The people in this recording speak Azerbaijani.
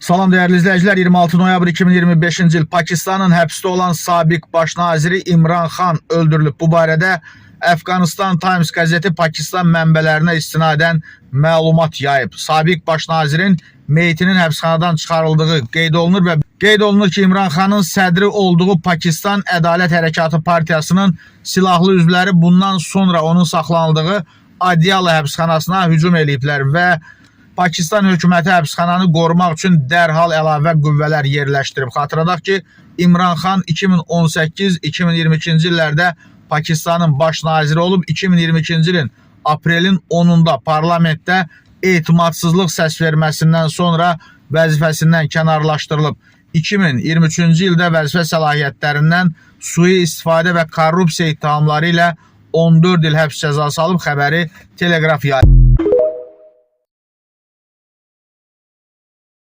Salam değerli izleyiciler, 26 noyabr 2025 yıl Pakistan'ın həbsdə olan sabiq baş naziri İmran Xan öldürülüb. Bu barədə Afghanistan Times qəzeti Pakistan mənbələrinə istinadən məlumat yayıb. Sabiq baş nazirin meyitinin həbsxanadan çıxarıldığı qeyd olunur və qeyd olunur ki, İmran Xanın sədri olduğu Pakistan Ədalət Hərəkatı Partiyasının silahlı üzvləri bundan sonra onun saxlanıldığı Adyala həbsxanasına hücum ediblər və Pakistan hökuməti həbsxananı qorumaq üçün dərhal əlavə qüvvələr yerləşdirib. Xatırladaq ki, İmran Xan 2018-2022-ci illərdə Pakistanın baş naziri olub, 2022-ci ilin aprelin 10-unda parlamentdə etimadsızlıq səs verməsindən sonra vəzifəsindən kənarlaşdırılıb. 2023-cü ildə vəzifə səlahiyyətlərindən sui-istifadə və korrupsiya ittihamları ilə 14 il həbs cəzası alıb, xəbəri Telegraf yayıb.